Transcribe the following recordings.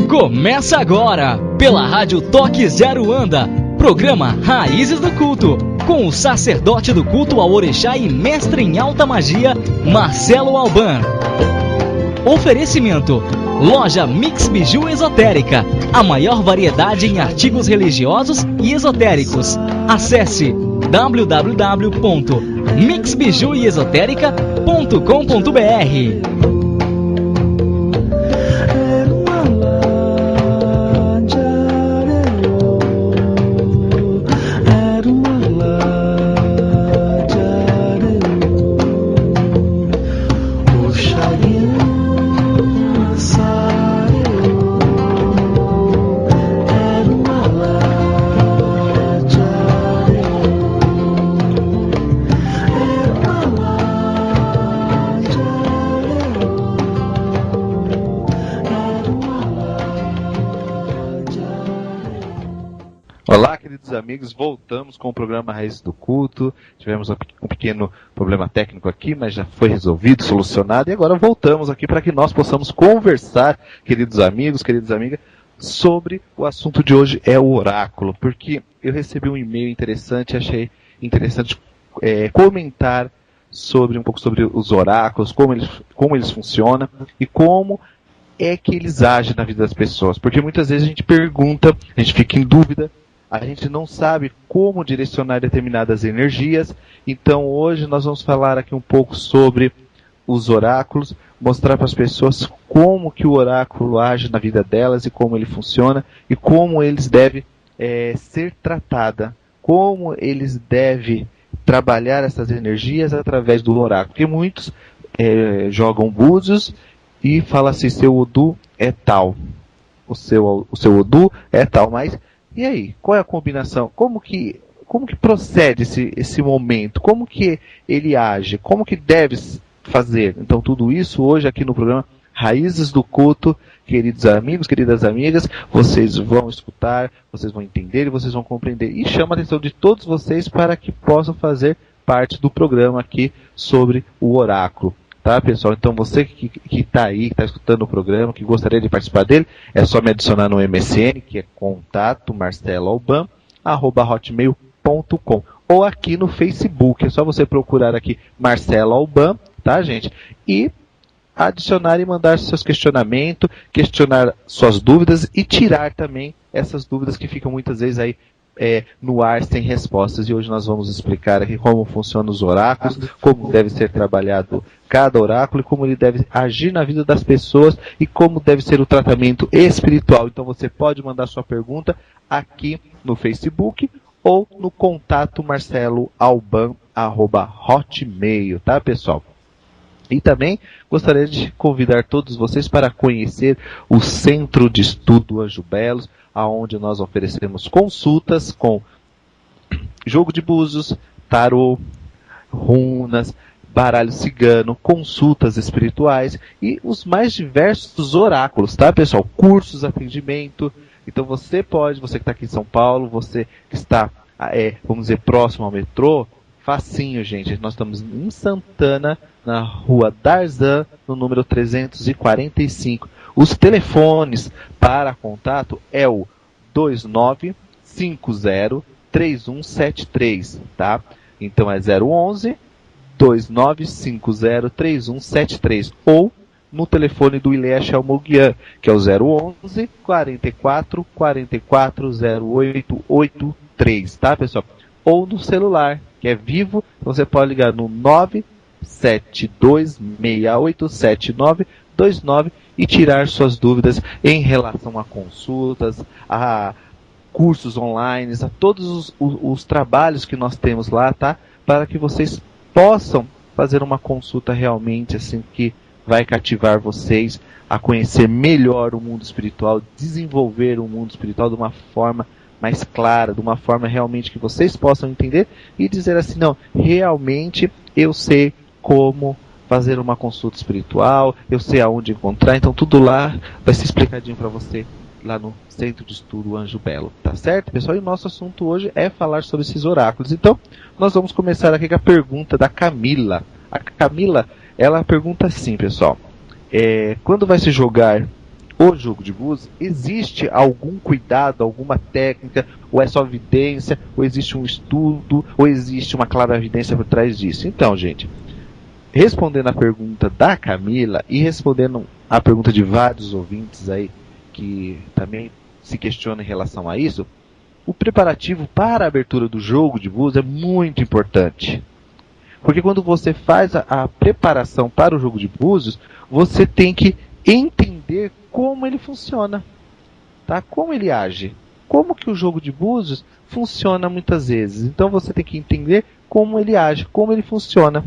Começa agora, pela Rádio Toque Zero Anda, programa Raízes do Culto, com o sacerdote do culto ao Orixá e mestre em alta magia, Marcelo Alban. Oferecimento: Loja Mix Biju Esotérica, a maior variedade em artigos religiosos e esotéricos. Acesse www.mixbijueesotérica.com.br. Amigos, voltamos com o programa Raízes do Culto. Tivemos um pequeno problema técnico aqui, mas já foi resolvido, solucionado, e agora voltamos aqui para que nós possamos conversar, queridos amigos, queridas amigas, sobre o assunto de hoje, é o oráculo, porque eu recebi um e-mail interessante, achei interessante comentar um pouco sobre os oráculos, como eles funcionam e como é que eles agem na vida das pessoas, porque muitas vezes a gente pergunta, a gente fica em dúvida, a gente não sabe como direcionar determinadas energias. Então hoje nós vamos falar aqui um pouco sobre os oráculos, mostrar para as pessoas como que o oráculo age na vida delas e como ele funciona e como eles devem ser tratados, como eles devem trabalhar essas energias através do oráculo. Porque muitos jogam búzios e falam assim, seu Odu é tal, o seu Odu é tal, mas e aí, qual é a combinação? Como que procede esse momento? Como que ele age? Como que deve fazer? Então tudo isso hoje aqui no programa Raízes do Culto, queridos amigos, queridas amigas, vocês vão escutar, vocês vão entender e vocês vão compreender. E chama a atenção de todos vocês para que possam fazer parte do programa aqui sobre o oráculo. Tá, pessoal? Então você que está aí, que está escutando o programa, que gostaria de participar dele, é só me adicionar no MSN, que é contato marceloalban@hotmail.com, ou aqui no Facebook, é só você procurar aqui Marcelo Alban, tá, gente? E adicionar e mandar seus questionamentos, questionar suas dúvidas e tirar também essas dúvidas que ficam muitas vezes aí no ar sem respostas. E hoje nós vamos explicar aqui como funcionam os oráculos, como deve ser trabalhado cada oráculo e como ele deve agir na vida das pessoas e como deve ser o tratamento espiritual. Então você pode mandar sua pergunta aqui no Facebook ou no contato marceloalban@hotmail, tá, pessoal? E também gostaria de convidar todos vocês para conhecer o Centro de Estudo Anjo Belos, onde nós oferecemos consultas com jogo de búzios, tarô, runas, baralho cigano, consultas espirituais e os mais diversos oráculos, tá, pessoal? Cursos, atendimento. Então você que está aqui em São Paulo, você que está, vamos dizer, próximo ao metrô, facinho, gente. Nós estamos em Santana, na rua Darzan, no número 345. Os telefones para contato é o 2950-3173, tá? Então é 011-2950-3173. Ou no telefone do Ilesh Almoguian, que é o 011-44-44-0883, tá, pessoal? Ou no celular, que é vivo, você pode ligar no 972687929 e tirar suas dúvidas em relação a consultas, a cursos online, a todos os trabalhos que nós temos lá, tá? Para que vocês possam fazer uma consulta realmente assim que vai cativar vocês a conhecer melhor o mundo espiritual, desenvolver o mundo espiritual de uma forma mais clara, de uma forma realmente que vocês possam entender e dizer assim, não, realmente eu sei como fazer uma consulta espiritual, eu sei aonde encontrar, então tudo lá vai ser explicadinho para você lá no Centro de Estudo Anjo Belo, tá certo, pessoal? E o nosso assunto hoje é falar sobre esses oráculos. Então, nós vamos começar aqui com a pergunta da Camila. A Camila, ela pergunta assim, pessoal. Quando vai se jogar o jogo de búzios, existe algum cuidado, alguma técnica, ou é só evidência, ou existe um estudo, ou existe uma clara evidência por trás disso? Então, gente, respondendo a pergunta da Camila e respondendo a pergunta de vários ouvintes aí que também se questionam em relação a isso, o preparativo para a abertura do jogo de búzios é muito importante. Porque quando você faz a preparação para o jogo de búzios, você tem que entender como ele funciona, tá? Como ele age, como que o jogo de búzios funciona muitas vezes. Então você tem que entender como ele age, como ele funciona.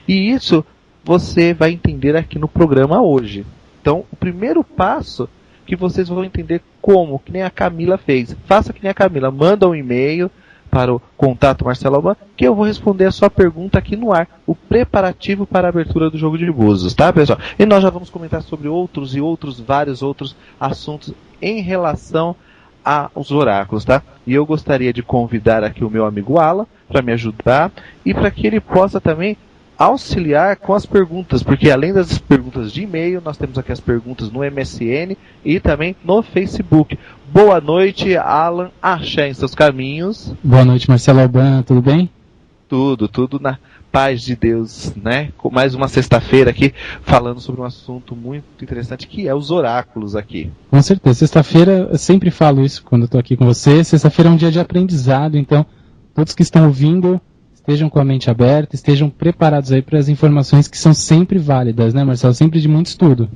E isso você vai entender aqui no programa hoje. Então, o primeiro passo que vocês vão entender como, que nem a Camila fez. Faça que nem a Camila, manda um e-mail para o contato Marcelo Alban, que eu vou responder a sua pergunta aqui no ar. O preparativo para a abertura do jogo de búzios, tá, pessoal? E nós já vamos comentar sobre vários outros assuntos em relação aos oráculos, tá? E eu gostaria de convidar aqui o meu amigo Alan para me ajudar e para que ele possa também auxiliar com as perguntas, porque além das perguntas de e-mail, nós temos aqui as perguntas no MSN e também no Facebook. Boa noite, Alan, axé em seus caminhos. Boa noite, Marcelo Alban, tudo bem? Tudo na paz de Deus, né? Mais uma sexta-feira aqui, falando sobre um assunto muito interessante, que é os oráculos aqui. Com certeza, sexta-feira, eu sempre falo isso quando eu estou aqui com você, sexta-feira é um dia de aprendizado, então todos que estão ouvindo, estejam com a mente aberta, estejam preparados aí para as informações que são sempre válidas, né, Marcelo? Sempre de muito estudo.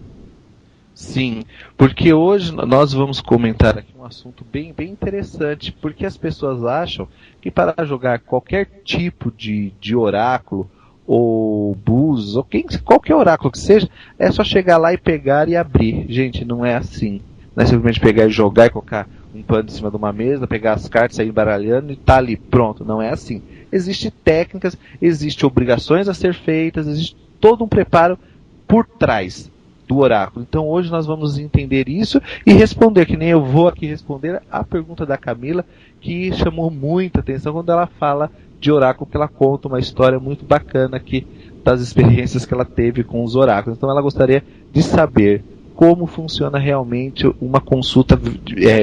Sim, porque hoje nós vamos comentar aqui um assunto bem interessante, porque as pessoas acham que para jogar qualquer tipo de oráculo, ou búzios, ou qualquer oráculo que seja, é só chegar lá e pegar e abrir. Gente, não é assim. Não é simplesmente pegar e jogar e colocar um pano em cima de uma mesa, pegar as cartas, sair embaralhando e tá ali, pronto. Não é assim. Existem técnicas, existem obrigações a ser feitas, existe todo um preparo por trás do oráculo. Então hoje nós vamos entender isso e responder, que nem eu vou aqui responder a pergunta da Camila, que chamou muita atenção quando ela fala de oráculo, porque ela conta uma história muito bacana aqui das experiências que ela teve com os oráculos. Então ela gostaria de saber como funciona realmente uma consulta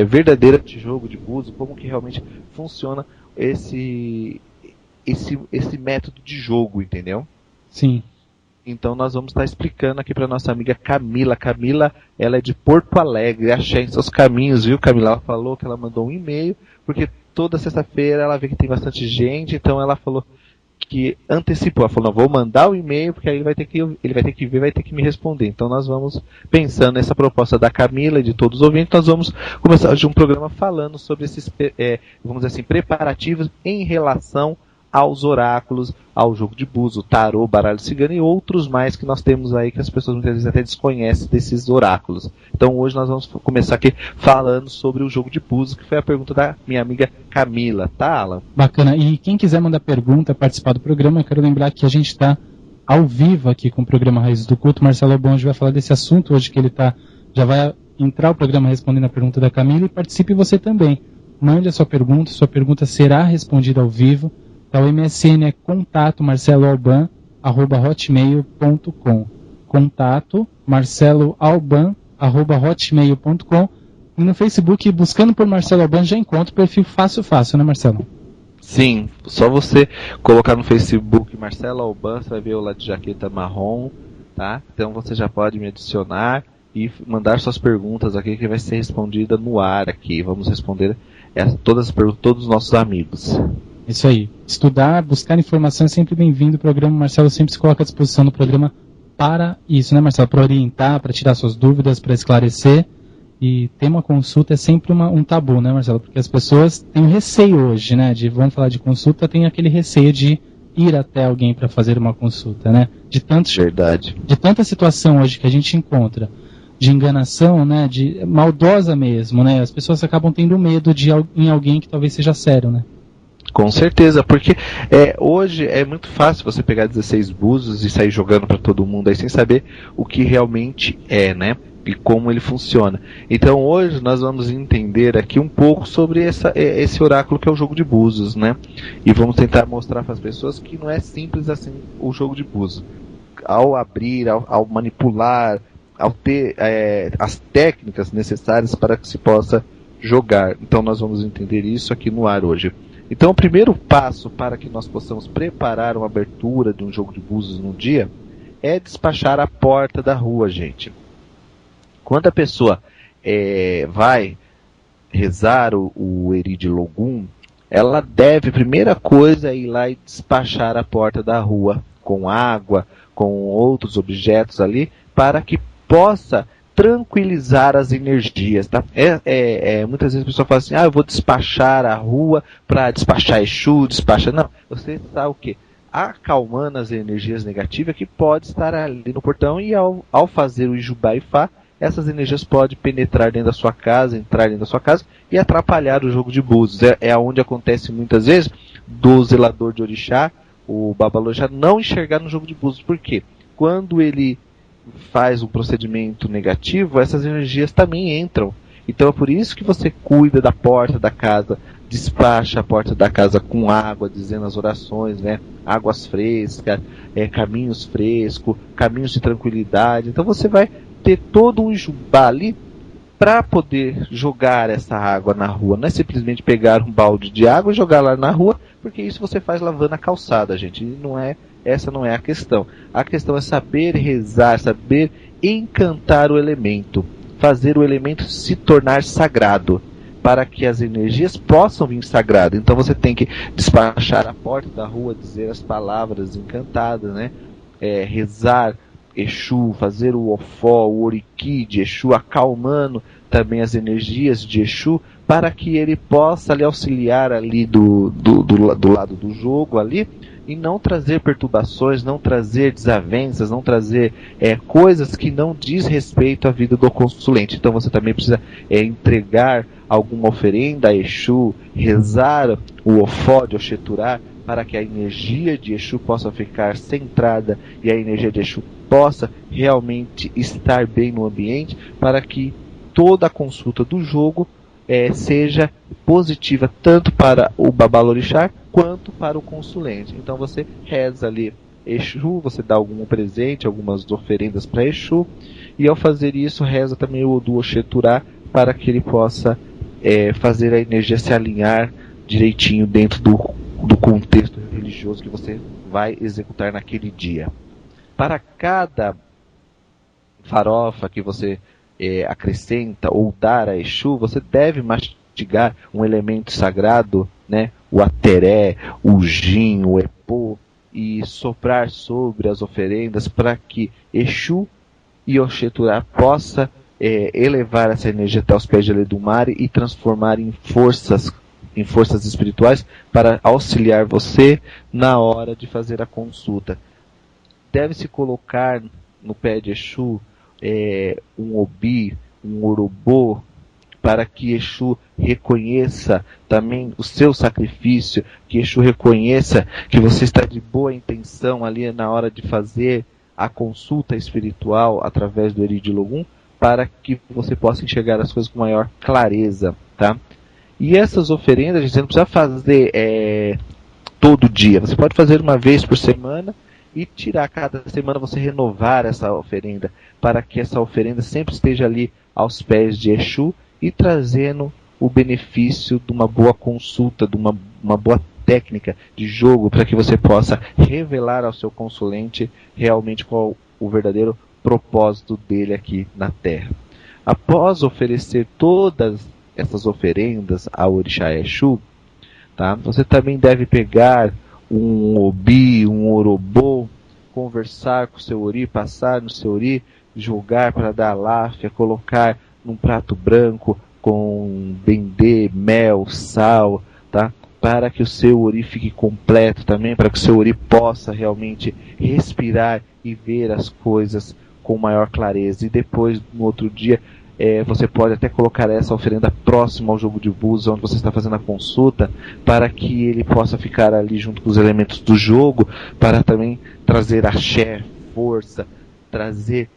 verdadeira de jogo de búzios, como que realmente funciona esse método de jogo, entendeu? Sim. Então nós vamos estar explicando aqui para nossa amiga Camila. Camila, ela é de Porto Alegre, achei em seus caminhos, viu, Camila? Ela falou que ela mandou um e-mail, porque toda sexta-feira ela vê que tem bastante gente, então ela falou que antecipou. Ela falou, não, vou mandar o e-mail, porque aí ele vai ter que ver, vai ter que me responder. Então nós vamos, pensando nessa proposta da Camila e de todos os ouvintes, nós vamos começar hoje um programa falando sobre esses, vamos dizer assim, preparativos em relação aos oráculos, ao jogo de búzios, o tarô, baralho cigano e outros mais que nós temos aí que as pessoas muitas vezes até desconhecem desses oráculos. Então hoje nós vamos começar aqui falando sobre o jogo de búzios, que foi a pergunta da minha amiga Camila, tá, Alan? Bacana. E quem quiser mandar pergunta, participar do programa, eu quero lembrar que a gente está ao vivo aqui com o programa Raízes do Culto. Marcelo Alban vai falar desse assunto hoje, que ele já vai entrar o programa respondendo a pergunta da Camila, e participe você também. Mande a sua pergunta será respondida ao vivo. O MSN é contato@marceloalban@hotmail.com. contato@marceloalban@hotmail.com. E no Facebook, buscando por Marcelo Alban, já encontra o perfil fácil, né, Marcelo? Sim, só você colocar no Facebook Marcelo Alban, você vai ver eu lá de jaqueta marrom, tá? Então você já pode me adicionar e mandar suas perguntas aqui, que vai ser respondida no ar aqui. Vamos responder todas as perguntas de todos os nossos amigos. Isso aí. Estudar, buscar informação é sempre bem-vindo. O programa Marcelo sempre se coloca à disposição no programa para isso, né, Marcelo? Para orientar, para tirar suas dúvidas, para esclarecer. E ter uma consulta é sempre um tabu, né, Marcelo? Porque as pessoas têm receio hoje, né? Vamos falar de consulta, tem aquele receio de ir até alguém para fazer uma consulta, né? Verdade. De tanta situação hoje que a gente encontra de enganação, né? De maldosa mesmo, né? As pessoas acabam tendo medo em alguém que talvez seja sério, né? Com certeza, porque hoje é muito fácil você pegar 16 búzios e sair jogando para todo mundo aí sem saber o que realmente é, né? e como ele funciona. Então hoje nós vamos entender aqui um pouco sobre esse oráculo que é o jogo de búzios, né? E vamos tentar mostrar para as pessoas que não é simples assim o jogo de búzios. Ao abrir, ao manipular, ao ter as técnicas necessárias para que se possa jogar. Então nós vamos entender isso aqui no ar hoje. Então o primeiro passo para que nós possamos preparar uma abertura de um jogo de búzios no dia é despachar a porta da rua, gente. Quando a pessoa vai rezar o Eri de Logum, ela deve, primeira coisa, ir lá e despachar a porta da rua com água, com outros objetos ali, para que possa tranquilizar as energias, tá? Muitas vezes a pessoa fala assim, eu vou despachar a rua para despachar Exu, Não, você está o quê? Acalmando as energias negativas que pode estar ali no portão, e ao fazer o Ijubá Ifá, essas energias podem penetrar dentro da sua casa, entrar dentro da sua casa e atrapalhar o jogo de búzios. É onde acontece muitas vezes do zelador de orixá, o babalorixá, não enxergar no jogo de búzios. Por quê? Quando ele faz um procedimento negativo, essas energias também entram. Então é por isso que você cuida da porta da casa, despacha a porta da casa com água, dizendo as orações, né? Águas frescas, caminhos frescos, caminhos de tranquilidade. Então você vai ter todo um ijubá ali para poder jogar essa água na rua. Não é simplesmente pegar um balde de água e jogar lá na rua, porque isso você faz lavando a calçada, gente. Essa não é a questão. A questão é saber rezar, saber encantar o elemento, fazer o elemento se tornar sagrado, para que as energias possam vir sagradas. Então você tem que despachar a porta da rua, dizer as palavras encantadas, né? Rezar Exu, fazer o ofó, o oriki de Exu, acalmando também as energias de Exu, para que ele possa lhe auxiliar ali do lado do jogo ali, e não trazer perturbações, não trazer desavenças, não trazer coisas que não diz respeito à vida do consulente. Então você também precisa entregar alguma oferenda a Exu, rezar o ofó de Oxeturá, para que a energia de Exu possa ficar centrada e a energia de Exu possa realmente estar bem no ambiente, para que toda a consulta do jogo seja positiva tanto para o babalorixá quanto para o consulente. Então você reza ali Exu, você dá algum presente, algumas oferendas para Exu, e ao fazer isso reza também o Odu Oxeturá, para que ele possa fazer a energia se alinhar direitinho dentro do contexto religioso que você vai executar naquele dia. Para cada farofa que você acrescenta ou dar a Exu, você deve mastigar um elemento sagrado, né? O ateré, o gin, o epô, e soprar sobre as oferendas, para que Exu e Oxeturá possa elevar essa energia até os pés de Ledumare e transformar em forças espirituais para auxiliar você na hora de fazer a consulta. Deve-se colocar no pé de Exu um obi, um orobô, para que Exu reconheça também o seu sacrifício, que Exu reconheça que você está de boa intenção ali na hora de fazer a consulta espiritual através do Eri de Logum, para que você possa enxergar as coisas com maior clareza, tá? E essas oferendas, você não precisa fazer todo dia. Você pode fazer uma vez por semana e tirar cada semana, você renovar essa oferenda, para que essa oferenda sempre esteja ali aos pés de Exu e trazendo o benefício de uma boa consulta, de uma boa técnica de jogo, para que você possa revelar ao seu consulente realmente qual o verdadeiro propósito dele aqui na Terra. Após oferecer todas essas oferendas ao Orixá Exu, tá? Você também deve pegar um obi, um orobô, conversar com o seu ori, passar no seu ori, jogar para dar láfia, colocar num prato branco com dendê, mel, sal, tá? Para que o seu ori fique completo também, para que o seu ori possa realmente respirar e ver as coisas com maior clareza. E depois, no outro dia, você pode até colocar essa oferenda próxima ao jogo de búzios, onde você está fazendo a consulta, para que ele possa ficar ali junto com os elementos do jogo, para também trazer axé, força, trazer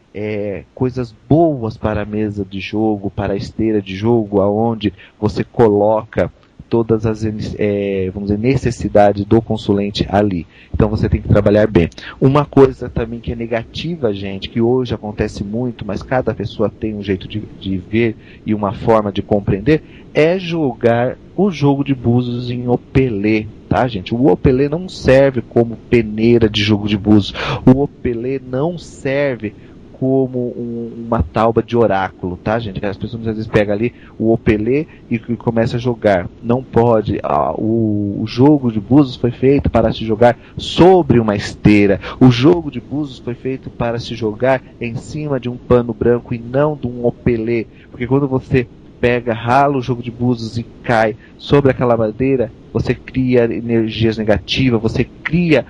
coisas boas para a mesa de jogo, para a esteira de jogo, aonde você coloca todas as vamos dizer, necessidades do consulente ali. Então você tem que trabalhar bem. Uma coisa também que é negativa, gente, que hoje acontece muito, mas cada pessoa tem um jeito de ver e uma forma de compreender, é jogar o jogo de búzios em opelê, tá, gente? O opelê não serve como peneira de jogo de búzios. O opelê não serve como uma tauba de oráculo, tá, gente? As pessoas às vezes pegam ali o opelê e começam a jogar. Não pode. O jogo de búzios foi feito para se jogar sobre uma esteira. O jogo de búzios foi feito para se jogar em cima de um pano branco e não de um opelê. Porque quando você pega, rala o jogo de búzios e cai sobre aquela madeira, você cria energias negativas, você cria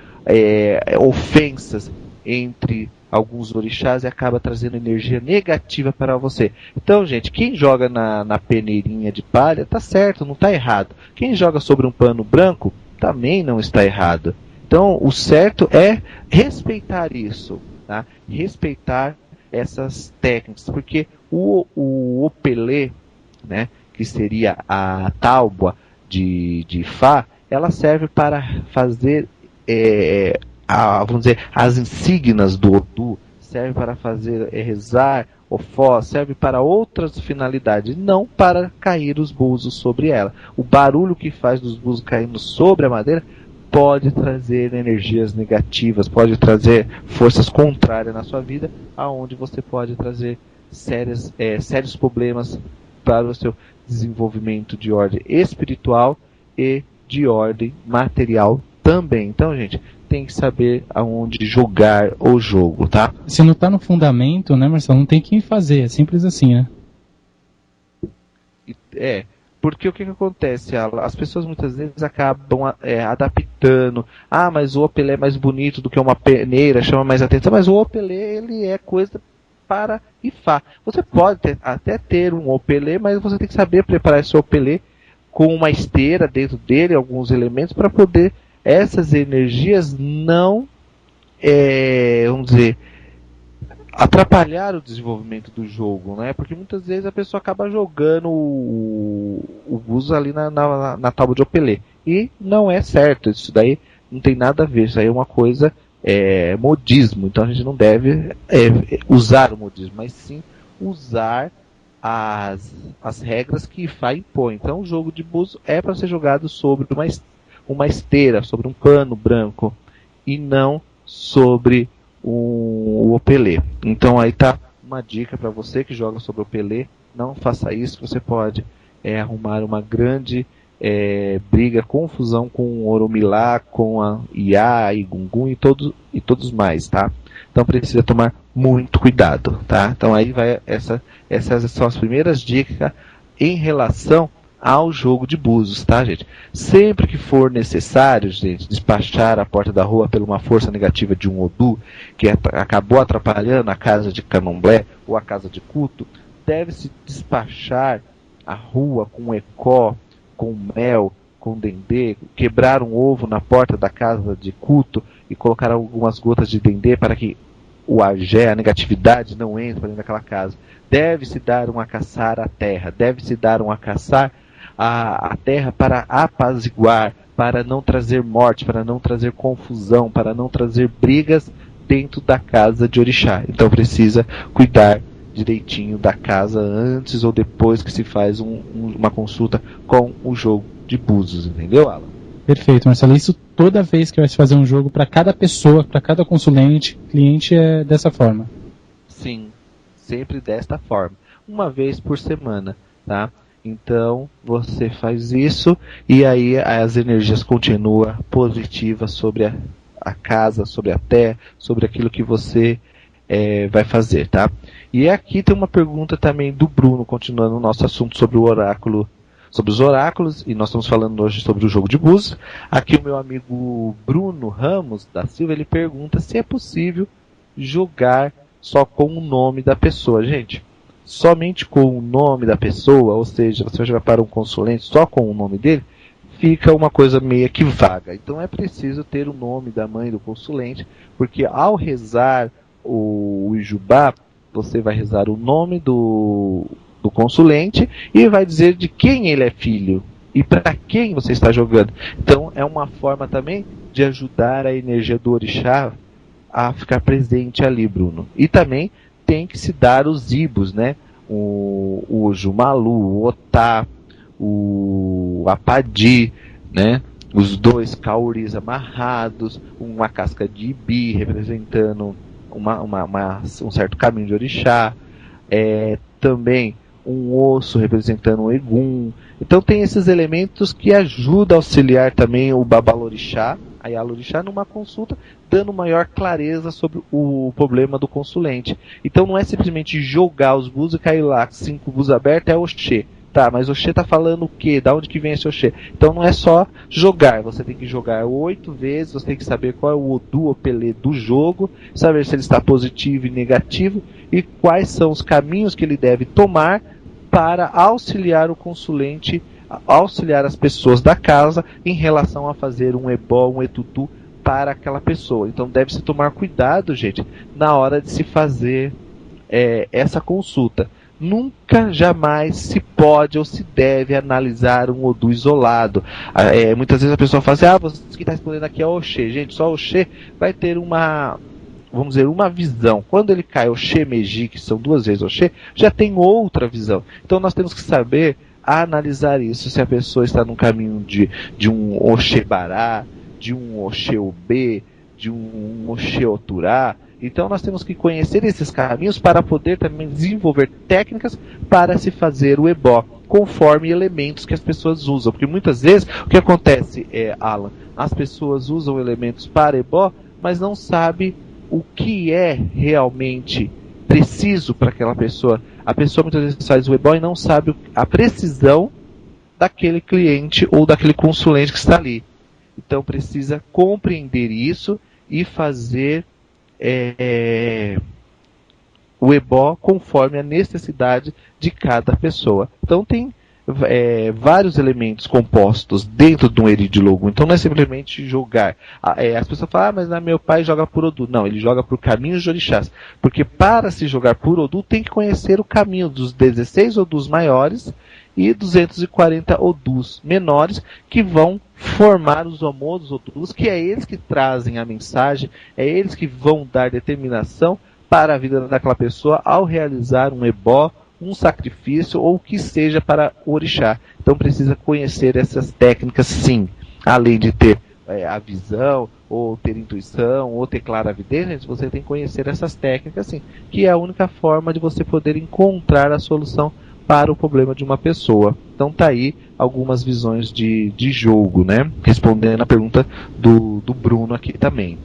ofensas entre alguns orixás e acaba trazendo energia negativa para você. Então, gente, quem joga na peneirinha de palha tá certo, não tá errado. Quem joga sobre um pano branco também não está errado. Então, o certo é respeitar isso, tá? Respeitar essas técnicas, porque o opelê, né, que seria a tábua de Fá, ela serve para fazer vamos dizer, as insígnias do Odu, serve para fazer rezar Ofó, serve para outras finalidades, não para cair os búzios sobre ela. O barulho que faz dos búzios caindo sobre a madeira pode trazer energias negativas, pode trazer forças contrárias na sua vida, aonde você pode trazer sérios problemas para o seu desenvolvimento de ordem espiritual e de ordem material também. Então, gente, tem que saber aonde jogar o jogo, tá? Se não tá no fundamento, né, Marcelo, não tem que fazer, é simples assim, né? Porque o que acontece? As pessoas muitas vezes acabam adaptando. Ah, mas o opelê é mais bonito do que uma peneira, chama mais atenção, mas o opelê, ele é coisa para Ifá. Você pode até ter um opelê, mas você tem que saber preparar esse opelê com uma esteira dentro dele, alguns elementos, para poder essas energias não, vamos dizer, atrapalhar o desenvolvimento do jogo, né? Porque muitas vezes a pessoa acaba jogando o búzio ali na tábua de opelê. E não é certo, isso daí não tem nada a ver, isso aí é uma coisa, modismo. Então a gente não deve usar o modismo, mas sim usar as regras que Ifá impõe. Então o jogo de búzio é para ser jogado sobre uma esteira, sobre um pano branco e não sobre o opelê. Então aí tá uma dica para você que joga sobre o opelê, não faça isso, você pode arrumar uma grande briga, confusão com o Oromilá, com a Iá e Gungun e todos mais, tá? Então precisa tomar muito cuidado, tá? Então aí vai essas são as primeiras dicas em relação ao jogo de búzios, tá, gente? Sempre que for necessário, gente, despachar a porta da rua por uma força negativa de um Odu que acabou atrapalhando a casa de candomblé ou a casa de culto, deve-se despachar a rua com ecó, com mel, com dendê, quebrar um ovo na porta da casa de culto e colocar algumas gotas de dendê para que o agé, a negatividade, não entre para dentro daquela casa. Deve-se dar um acaçar à terra, deve-se dar um acaçar a terra para apaziguar, para não trazer morte, para não trazer confusão, para não trazer brigas dentro da casa de orixá. Então precisa cuidar direitinho da casa antes ou depois que se faz uma consulta com o jogo de búzios, entendeu, Alan? Perfeito, Marcelo. Isso toda vez que vai se fazer um jogo, para cada pessoa, para cada consulente, cliente, é dessa forma? Sim, sempre desta forma. Uma vez por semana, tá? Então, você faz isso e aí as energias continuam positivas sobre a casa, sobre a terra, sobre aquilo que você vai fazer, tá? E aqui tem uma pergunta também do Bruno, continuando o nosso assunto sobre o oráculo, sobre os oráculos, e nós estamos falando hoje sobre o jogo de búzios. Aqui o meu amigo Bruno Ramos da Silva, ele pergunta se é possível jogar só com o nome da pessoa. Gente, somente com o nome da pessoa, ou seja, você vai jogar para um consulente só com o nome dele, fica uma coisa meio que vaga. Então é preciso ter o nome da mãe do consulente, porque ao rezar o Ijubá, você vai rezar o nome do consulente e vai dizer de quem ele é filho e para quem você está jogando. Então é uma forma também de ajudar a energia do orixá a ficar presente ali, Bruno. E também tem que se dar os ibos, né? O Jumalu, o Otá, o Apadi, né? Os 2 cauris amarrados, uma casca de ibi representando um certo caminho de orixá, também um osso representando um egum. Então tem esses elementos que ajudam a auxiliar também o babalorixá, a Yalorixá, numa consulta, dando maior clareza sobre o problema do consulente. Então não é simplesmente jogar os búzios e cair lá, 5 búzios abertos, é Oxê. Tá, mas Oxê tá falando o quê? Da onde que vem esse Oxê? Então não é só jogar, você tem que jogar 8 vezes, você tem que saber qual é o Odu Opelê do jogo, saber se ele está positivo e negativo, e quais são os caminhos que ele deve tomar para auxiliar o consulente, auxiliar as pessoas da casa em relação a fazer um ebó, um etutu para aquela pessoa. Então deve-se tomar cuidado, gente, na hora de se fazer essa consulta. Nunca, jamais se pode ou se deve analisar um Odu isolado. Muitas vezes a pessoa fala assim, você que está respondendo aqui é Oxê. Gente, só Oxê vai ter uma visão. Quando ele cai Oxê Meji, que são 2 vezes Oxê, já tem outra visão. Então nós temos que saber analisar isso, se a pessoa está no caminho de um Oxê Bará, de um Oxê Obê, de um Oxê Oturá. Então nós temos que conhecer esses caminhos para poder também desenvolver técnicas para se fazer o ebó, conforme elementos que as pessoas usam. Porque muitas vezes o que acontece, Alan, as pessoas usam elementos para ebó, mas não sabem o que é realmente preciso para aquela pessoa. A pessoa muitas vezes faz o ebó e não sabe a precisão daquele cliente ou daquele consulente que está ali. Então precisa compreender isso e fazer o ebó conforme a necessidade de cada pessoa. Então tem vários elementos compostos dentro de um Eridilogo. Então não é simplesmente jogar. As pessoas falam, mas meu pai joga por Odu. Não, ele joga por caminhos de orixás. Porque para se jogar por Odu tem que conhecer o caminho dos 16 Odus maiores e 240 Odus menores, que vão formar os Omodos Odus, que é eles que trazem a mensagem, é eles que vão dar determinação para a vida daquela pessoa ao realizar um ebó, um sacrifício ou o que seja para o orixá. Então precisa conhecer essas técnicas, sim, além de ter a visão, ou ter intuição, ou ter claravidência. Você tem que conhecer essas técnicas, sim, que é a única forma de você poder encontrar a solução para o problema de uma pessoa. Então tá aí algumas visões de jogo, né? Respondendo a pergunta do Bruno aqui também.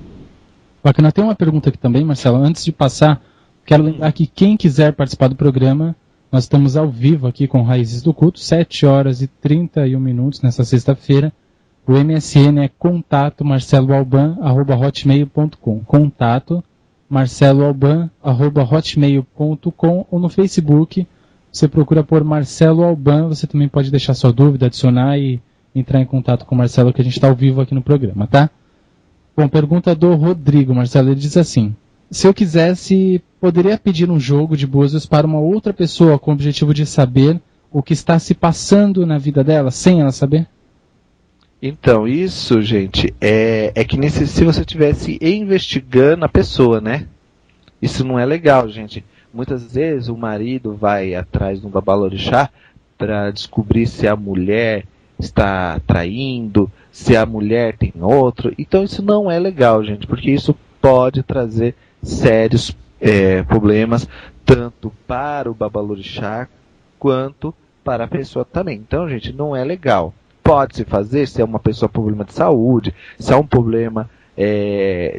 Bacana, tem uma pergunta aqui também, Marcelo. Antes de passar, quero lembrar que quem quiser participar do programa, nós estamos ao vivo aqui com Raízes do Culto, 7h31 nessa sexta-feira. O MSN é contato@marceloalban@hotmail.com. contato@marceloalban@hotmail.com, ou no Facebook você procura por Marcelo Alban. Você também pode deixar sua dúvida, adicionar e entrar em contato com o Marcelo, que a gente está ao vivo aqui no programa, tá? Bom, pergunta do Rodrigo, Marcelo. Ele diz assim: se eu quisesse, poderia pedir um jogo de búzios para uma outra pessoa com o objetivo de saber o que está se passando na vida dela, sem ela saber? Então, isso, gente, é que se você estivesse investigando a pessoa, né? Isso não é legal, gente. Muitas vezes o marido vai atrás de um babalorixá para descobrir se a mulher está traindo, se a mulher tem outro. Então isso não é legal, gente, porque isso pode trazer sérios problemas, tanto para o babalorixá quanto para a pessoa também. Então, gente, não é legal. Pode-se fazer se é uma pessoa com problema de saúde, se é um problema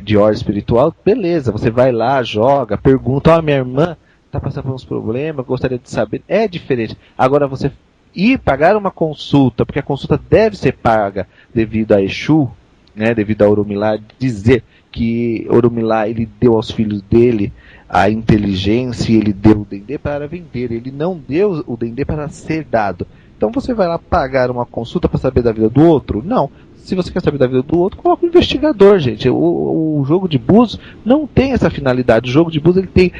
de ordem espiritual, beleza, você vai lá, joga, pergunta, minha irmã está passando por uns problemas, gostaria de saber. É diferente. Agora você ir pagar uma consulta, porque a consulta deve ser paga devido a Exu, né, devido a Orumilá, dizer que Orumilá ele deu aos filhos dele a inteligência e ele deu o dendê para vender, ele não deu o dendê para ser dado. Então você vai lá pagar uma consulta para saber da vida do outro? Não. se você quer saber da vida do outro, coloca um investigador, gente. O jogo de búzios não tem essa finalidade. O jogo de búzios ele tem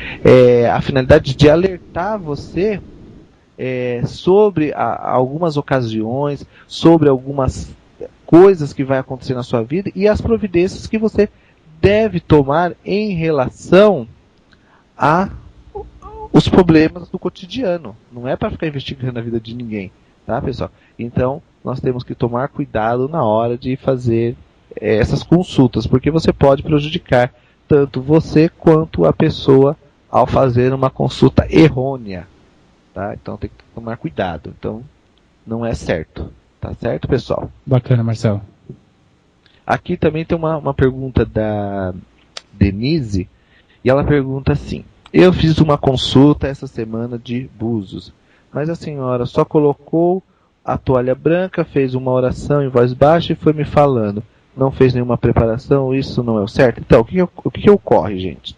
a finalidade de alertar você sobre algumas ocasiões, sobre algumas coisas que vai acontecer na sua vida e as providências que você deve tomar em relação a os problemas do cotidiano. Não é para ficar investigando a vida de ninguém, tá, pessoal? Então, nós temos que tomar cuidado na hora de fazer essas consultas, porque você pode prejudicar tanto você quanto a pessoa ao fazer uma consulta errônea, tá? Então, tem que tomar cuidado. Então, não é certo. Tá certo, pessoal? Bacana, Marcelo. Aqui também tem uma pergunta da Denise, e ela pergunta assim: eu fiz uma consulta essa semana de búzios, mas a senhora só colocou a toalha branca, fez uma oração em voz baixa e foi me falando. Não fez nenhuma preparação, isso não é o certo? Então, o que ocorre, gente?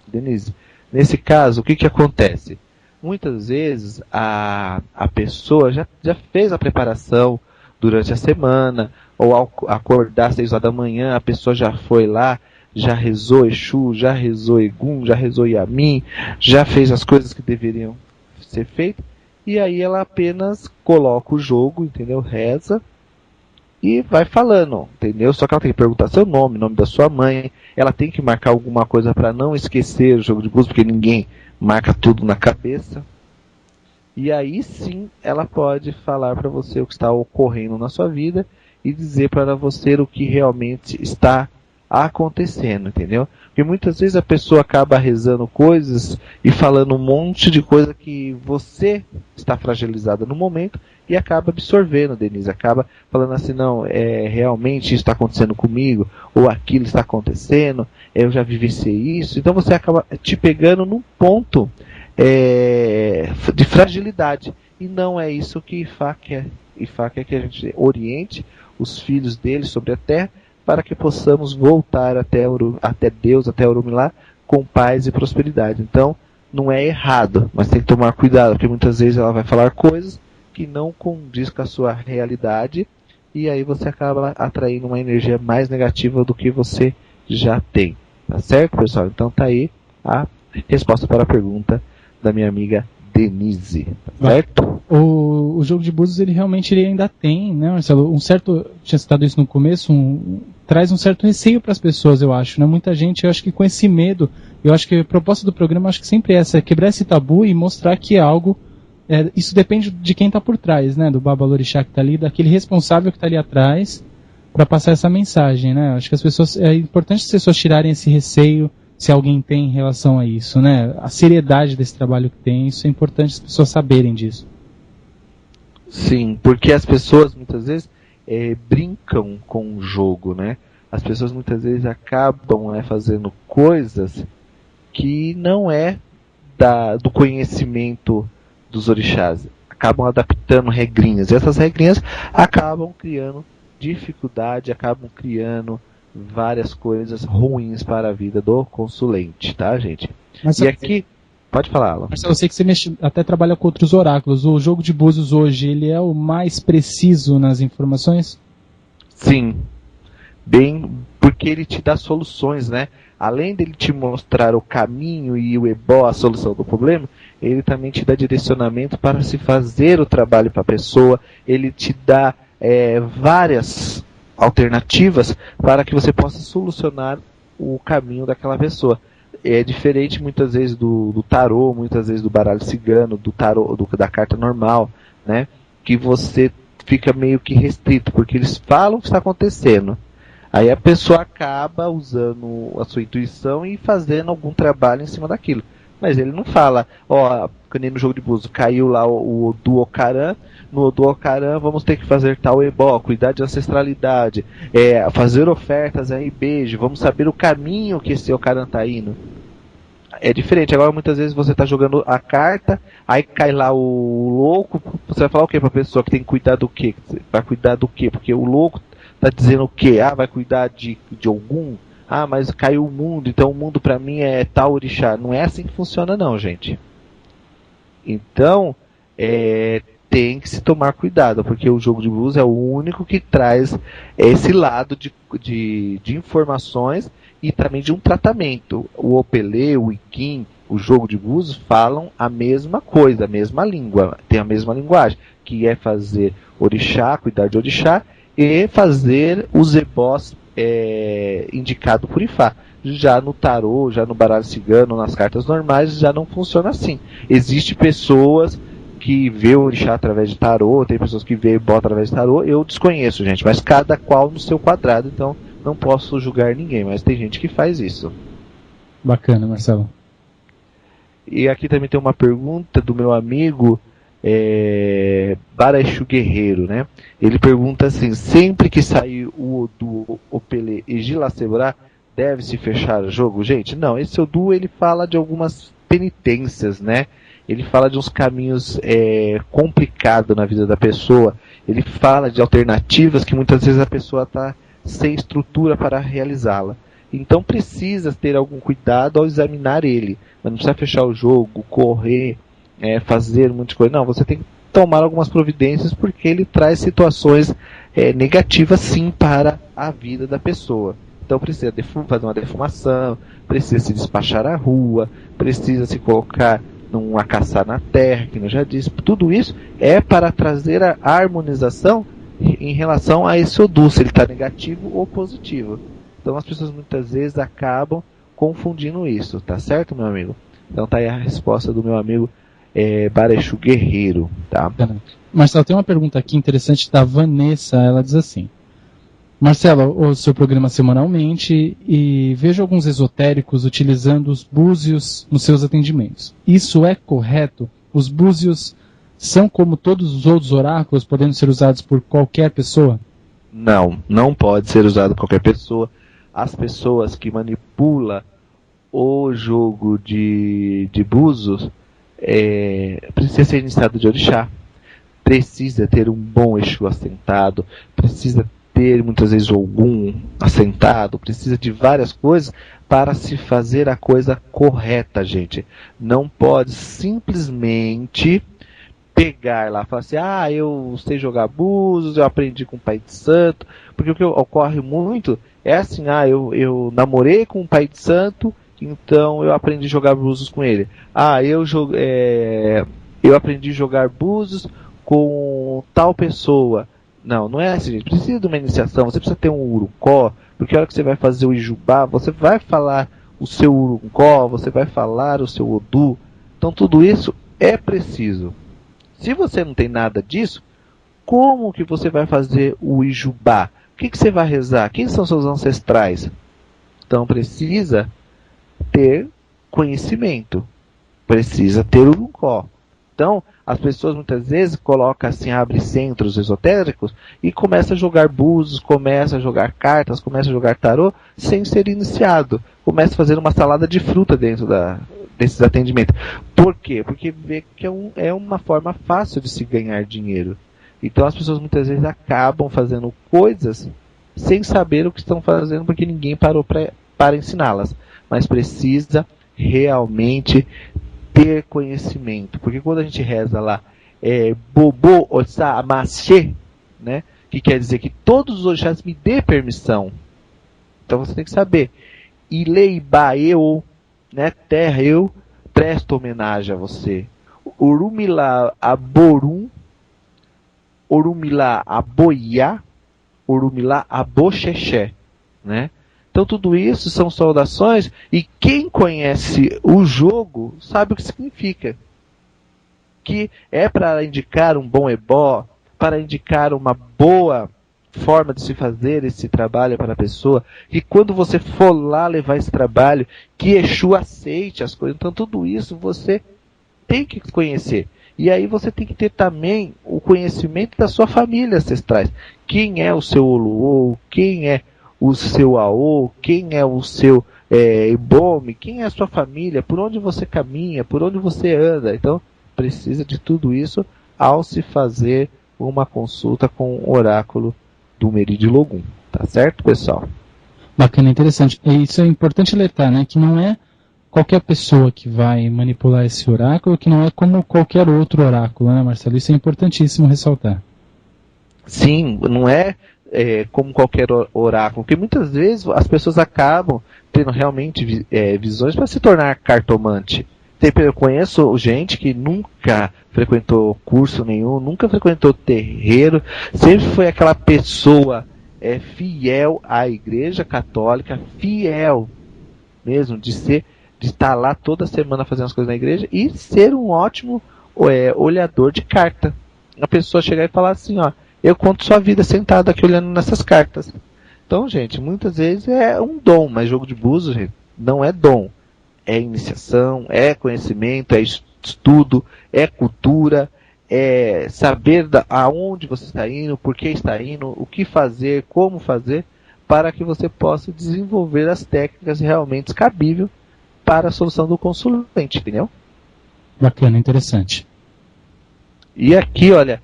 Denise, nesse caso, o que acontece? Muitas vezes a pessoa já fez a preparação durante a semana, ou ao acordar às 6 horas da manhã, a pessoa já foi lá, já rezou Exu, já rezou Egum, já rezou Yamin, já fez as coisas que deveriam ser feitas, e aí ela apenas coloca o jogo, entendeu? Reza e vai falando, entendeu? Só que ela tem que perguntar seu nome, nome da sua mãe, ela tem que marcar alguma coisa para não esquecer o jogo de búzios, porque ninguém marca tudo na cabeça. E aí sim ela pode falar para você o que está ocorrendo na sua vida e dizer para você o que realmente está acontecendo, entendeu? Porque muitas vezes a pessoa acaba rezando coisas e falando um monte de coisa que você está fragilizada no momento e acaba absorvendo, Denise, acaba falando assim, não, realmente isso está acontecendo comigo, ou aquilo está acontecendo, eu já vivenciei isso, então você acaba te pegando num ponto de fragilidade, e não é isso que Ifá quer. Ifá quer que a gente oriente os filhos dele sobre a terra, para que possamos voltar até Deus, até Orumilá, com paz e prosperidade. Então, não é errado, mas tem que tomar cuidado, porque muitas vezes ela vai falar coisas que não condiz com a sua realidade, e aí você acaba atraindo uma energia mais negativa do que você já tem. Tá certo, pessoal? Então tá aí a resposta para a pergunta da minha amiga Denise, tá certo? O jogo de búzios, ele realmente ainda tem, né, Marcelo, tinha citado isso no começo, traz um certo receio para as pessoas, eu acho, né, muita gente, eu acho que com esse medo, eu acho que a proposta do programa, acho que sempre é essa, quebrar esse tabu e mostrar que é algo, isso depende de quem está por trás, né, do Babalorixá que está ali, daquele responsável que está ali atrás, para passar essa mensagem, né, acho que é importante as pessoas tirarem esse receio, se alguém tem em relação a isso, né? A seriedade desse trabalho que tem, isso é importante as pessoas saberem disso. Sim, porque as pessoas muitas vezes brincam com o jogo, né? As pessoas muitas vezes acabam fazendo coisas que não do conhecimento dos orixás. Acabam adaptando regrinhas. E essas regrinhas acabam criando dificuldade, acabam criando várias coisas ruins para a vida do consulente, tá, gente? Mas e aqui, pode falar, Alan. Marcelo, eu sei que você até trabalha com outros oráculos. O jogo de búzios hoje, ele é o mais preciso nas informações? Sim, bem, porque ele te dá soluções, né? Além dele te mostrar o caminho e o ebó, a solução do problema, ele também te dá direcionamento para se fazer o trabalho para a pessoa, ele te dá várias alternativas para que você possa solucionar o caminho daquela pessoa. É diferente muitas vezes do tarô, muitas vezes do baralho cigano, do tarô, da carta normal, né? Que você fica meio que restrito, porque eles falam o que está acontecendo. Aí a pessoa acaba usando a sua intuição e fazendo algum trabalho em cima daquilo. Mas ele não fala, que nem no jogo de búzios, caiu lá o Odu Ocaran, no Odu Ocaran vamos ter que fazer tal ebó, cuidar de ancestralidade, fazer ofertas aí, beijo, vamos saber o caminho que esse Ocaran está indo. É diferente, agora muitas vezes você está jogando a carta, aí cai lá o louco, você vai falar o que para a pessoa que tem que cuidar do quê? Vai cuidar do quê? Porque o louco está dizendo o quê? Vai cuidar de algum... mas caiu o mundo, então o mundo para mim é tal orixá. Não é assim que funciona não, gente. Então, tem que se tomar cuidado, porque o jogo de búzios é o único que traz esse lado de informações e também de um tratamento. O Opelê, o Iquim, o jogo de búzios falam a mesma coisa, a mesma língua, tem a mesma linguagem, que é fazer orixá, cuidar de orixá, e fazer os ebós indicado por Ifá. Já no tarô, já no baralho cigano, nas cartas normais, já não funciona assim. Existem pessoas que vê o orixá através de tarô, tem pessoas que vê ebó através de tarô, eu desconheço, gente, mas cada qual no seu quadrado, então não posso julgar ninguém, mas tem gente que faz isso. Bacana, Marcelo. E aqui também tem uma pergunta do meu amigo Baraixu Guerreiro, né? Ele pergunta assim: sempre que sair o Odu, Opelê e Gilacebrá, deve-se fechar o jogo? Gente, não, esse Odu ele fala de algumas penitências, né? Ele fala de uns caminhos complicados na vida da pessoa, ele fala de alternativas que muitas vezes a pessoa está sem estrutura para realizá-la. Então precisa ter algum cuidado ao examinar ele. Mas não precisa fechar o jogo, correr, fazer muitas coisas. Não, você tem que tomar algumas providências porque ele traz situações negativas sim para a vida da pessoa. Então precisa fazer uma defumação, precisa se despachar à rua, precisa se colocar num acaçar na terra, que eu já disse. Tudo isso é para trazer a harmonização em relação a esse Odu, se ele está negativo ou positivo. Então as pessoas muitas vezes acabam confundindo isso, tá certo, meu amigo? Então tá aí a resposta do meu amigo Baraixu Guerreiro, tá? Marcelo, tem uma pergunta aqui interessante da Vanessa, ela diz assim: Marcelo, o seu programa semanalmente e vejo alguns esotéricos utilizando os búzios nos seus atendimentos. Isso é correto? Os búzios são como todos os outros oráculos, podendo ser usados por qualquer pessoa? Não, não pode ser usado por qualquer pessoa. As pessoas que manipulam o jogo de búzios precisa ser iniciado de orixá, precisa ter um bom Exu assentado, precisa ter muitas vezes algum assentado, precisa de várias coisas para se fazer a coisa correta, gente. Não pode simplesmente pegar lá e falar assim: eu sei jogar búzios, eu aprendi com o pai de santo, porque o que ocorre muito é assim: eu namorei com o pai de santo, então eu aprendi a jogar búzios com ele. Eu aprendi a jogar búzios com tal pessoa. Não é assim, gente. Precisa de uma iniciação, você precisa ter um urucó, porque a hora que você vai fazer o Ijubá, você vai falar o seu urucó, você vai falar o seu Odu. Então tudo isso é preciso. Se você não tem nada disso, como que você vai fazer o Ijubá? O que você vai rezar? Quem são seus ancestrais? Então precisa ter conhecimento, precisa ter urucó. Então, as pessoas muitas vezes colocam assim, abre centros esotéricos e começa a jogar búzios, começa a jogar cartas, começa a jogar tarô sem ser iniciado. Começa a fazer uma salada de fruta dentro desses atendimentos. Por quê? Porque vê que é uma forma fácil de se ganhar dinheiro. Então as pessoas muitas vezes acabam fazendo coisas sem saber o que estão fazendo porque ninguém parou para ensiná-las. Mas precisa realmente ter conhecimento, porque quando a gente reza lá Bobo Ossá Amaxê, né, que quer dizer que todos os orixás me dê permissão. Então você tem que saber Ileiba eu, né, terra, eu presto homenagem a você. Urumilá Aborum, Urumilá Aboiá, Urumilá Aboxexé, né? Então tudo isso são saudações e quem conhece o jogo sabe o que significa. Que é para indicar um bom ebó, para indicar uma boa forma de se fazer esse trabalho para a pessoa. E quando você for lá levar esse trabalho, que Exu aceite as coisas. Então tudo isso você tem que conhecer. E aí você tem que ter também o conhecimento da sua família ancestrais. Quem é o seu Oluô, quem é o seu Aô, quem é o seu Ibome, quem é a sua família, por onde você caminha, por onde você anda. Então, precisa de tudo isso ao se fazer uma consulta com o oráculo do Meri de Logum. Tá certo, pessoal? Bacana, interessante. E isso é importante alertar, né? Que não é qualquer pessoa que vai manipular esse oráculo, que não é como qualquer outro oráculo, né, Marcelo? Isso é importantíssimo ressaltar. Sim, não é, como qualquer oráculo, porque muitas vezes as pessoas acabam tendo realmente visões para se tornar cartomante. Eu conheço gente que nunca frequentou curso nenhum, nunca frequentou terreiro, sempre foi aquela pessoa fiel à Igreja Católica, fiel mesmo, de estar lá toda semana fazendo as coisas na igreja e ser um ótimo olhador de carta. A pessoa chegar e falar assim, ó, eu conto sua vida sentado aqui olhando nessas cartas. Então, gente, muitas vezes é um dom, mas jogo de búzios, gente, não é dom. É iniciação, é conhecimento, é estudo, é cultura, é saber aonde você está indo, por que está indo, o que fazer, como fazer, para que você possa desenvolver as técnicas realmente cabíveis para a solução do consulente, entendeu? Bacana, interessante. E aqui, olha,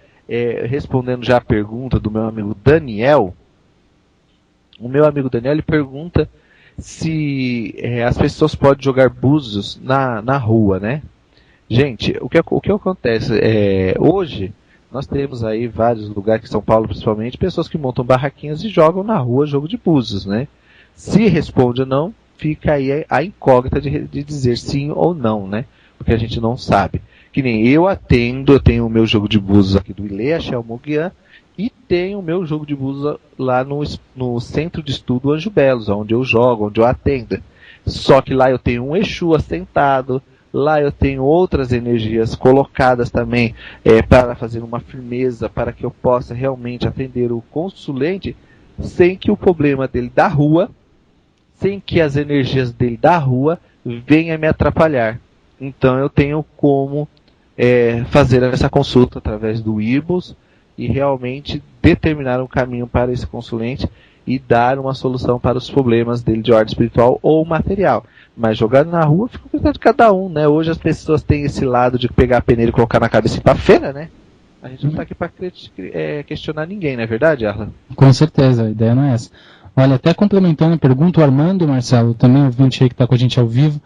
respondendo já a pergunta do meu amigo Daniel, o meu amigo Daniel ele pergunta se as pessoas podem jogar búzios na rua, né? Gente, o que acontece? Hoje, nós temos aí vários lugares, em São Paulo principalmente, pessoas que montam barraquinhas e jogam na rua jogo de búzios, né? Se responde ou não, fica aí a incógnita de dizer sim ou não, né? Porque a gente não sabe. Que nem eu tenho o meu jogo de búzios aqui do Ilê, Axel Moguian, e tenho o meu jogo de búzios lá no Centro de Estudo Anjo Belos, onde eu jogo, onde eu atendo. Só que lá eu tenho um Exu assentado, lá eu tenho outras energias colocadas também para fazer uma firmeza, para que eu possa realmente atender o consulente sem que o problema dele da rua, sem que as energias dele da rua venham me atrapalhar. Então eu tenho como fazer essa consulta através do IBUS e realmente determinar um caminho para esse consulente e dar uma solução para os problemas dele de ordem espiritual ou material. Mas jogar na rua fica com cuidado de cada um, né? Hoje as pessoas têm esse lado de pegar a peneira e colocar na cabeça e ir pra feira, né? A gente não está aqui para questionar ninguém, não é verdade, Arla? Com certeza, a ideia não é essa. Olha, até complementando a pergunta, o Armando, Marcelo, também ouvinte aí que está com a gente ao vivo,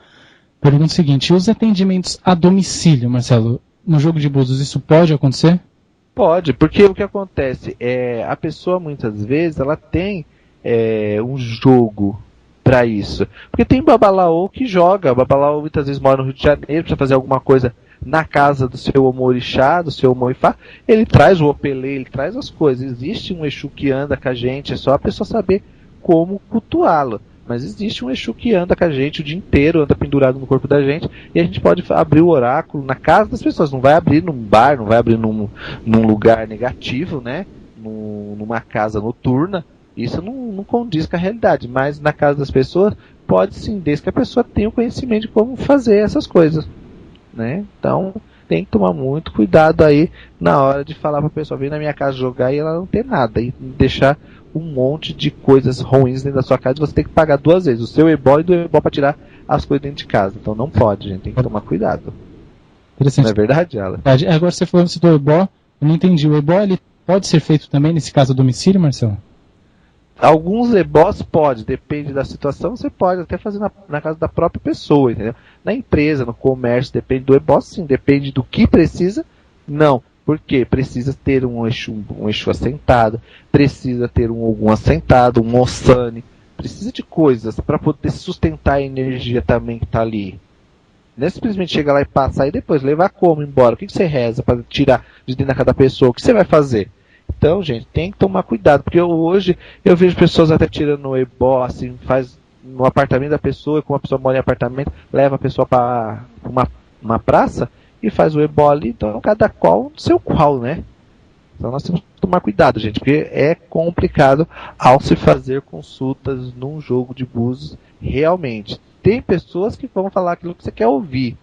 pergunta o seguinte: os atendimentos a domicílio, Marcelo, no jogo de búzios, isso pode acontecer? Pode, porque o que acontece a pessoa muitas vezes ela tem um jogo para isso. Porque tem babalaô que joga, babalaô muitas vezes mora no Rio de Janeiro, precisa fazer alguma coisa na casa do seu omorixá, do seu omoifá, ele traz o opelê, ele traz as coisas. Existe um Exu que anda com a gente, é só a pessoa saber como cultuá-lo. Mas existe um Exu que anda com a gente o dia inteiro, anda pendurado no corpo da gente, e a gente pode abrir o oráculo na casa das pessoas. Não vai abrir num bar, não vai abrir num lugar negativo, né? Numa casa noturna. Isso não condiz com a realidade. Mas na casa das pessoas, pode sim, desde que a pessoa tenha o conhecimento de como fazer essas coisas, né? Então, tem que tomar muito cuidado aí na hora de falar para a pessoa vir na minha casa jogar e ela não ter nada. E deixar um monte de coisas ruins dentro da sua casa, você tem que pagar duas vezes, o seu ebó e do ebó para tirar as coisas dentro de casa. Então não pode, gente, tem que tomar cuidado. Interessante. Não é verdade, Ela? Agora você falou do ebó, eu não entendi. O ebó ele pode ser feito também nesse caso a domicílio, Marcelo? Alguns ebós pode, depende da situação, você pode até fazer na casa da própria pessoa, entendeu? Na empresa, no comércio, depende do ebó, sim, depende do que precisa, não. Por quê? Precisa ter um Exu assentado, precisa ter um Ogum assentado, um Ossane, precisa de coisas para poder sustentar a energia também que está ali. Não é simplesmente chegar lá e passar e depois levar como embora. O que você reza para tirar de dentro da cada pessoa? O que você vai fazer? Então, gente, tem que tomar cuidado, porque hoje eu vejo pessoas até tirando o ebó, assim, faz no apartamento da pessoa, como a pessoa mora em apartamento, leva a pessoa para uma praça e faz o ebó ali, então cada qual no seu qual, né? Então nós temos que tomar cuidado, gente, porque é complicado ao se fazer consultas num jogo de búzios realmente. Tem pessoas que vão falar aquilo que você quer ouvir,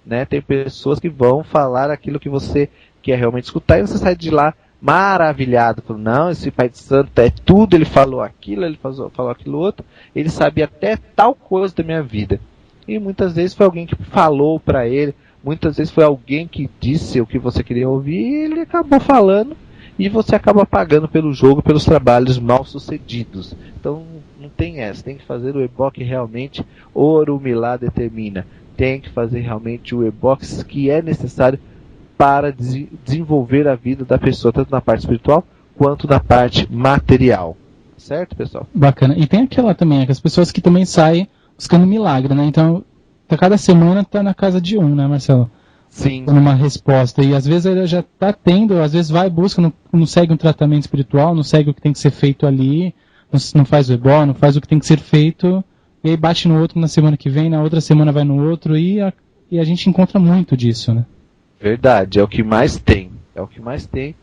né? Tem pessoas que vão falar aquilo que você quer realmente escutar e você sai de lá maravilhado, falando, não, esse pai de santo é tudo, ele falou aquilo, ele falou aquilo outro, ele sabia até tal coisa da minha vida. E muitas vezes foi alguém que falou para ele, muitas vezes foi alguém que disse o que você queria ouvir e ele acabou falando e você acaba pagando pelo jogo, pelos trabalhos mal sucedidos. Então não tem essa, tem que fazer o ebó que realmente Orumilá determina. Tem que fazer realmente o ebó que é necessário para desenvolver a vida da pessoa, tanto na parte espiritual quanto na parte material. Certo, pessoal? Bacana. E tem aquela também, as pessoas que também saem buscando milagre, né? Então, cada semana tá na casa de um, né, Marcelo? Sim. Numa resposta. E às vezes ele já tá tendo, às vezes vai, busca, não segue um tratamento espiritual, não segue o que tem que ser feito ali, não faz o ebó, não faz o que tem que ser feito, e aí bate no outro na semana que vem, na outra semana vai no outro, e a gente encontra muito disso, né? Verdade, é o que mais tem. É o que mais tem,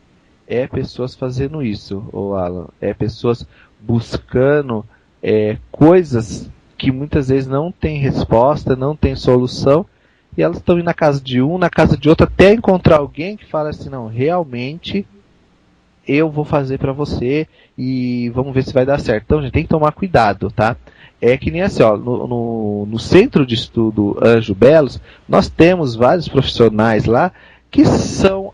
é pessoas fazendo isso, Alan. É pessoas buscando coisas que muitas vezes não tem resposta, não tem solução, e elas estão indo na casa de um, na casa de outro, até encontrar alguém que fala assim, não, realmente eu vou fazer para você e vamos ver se vai dar certo. Então, gente, tem que tomar cuidado, tá? É que nem assim, ó, no Centro de Estudo Anjo Belos, nós temos vários profissionais lá que estão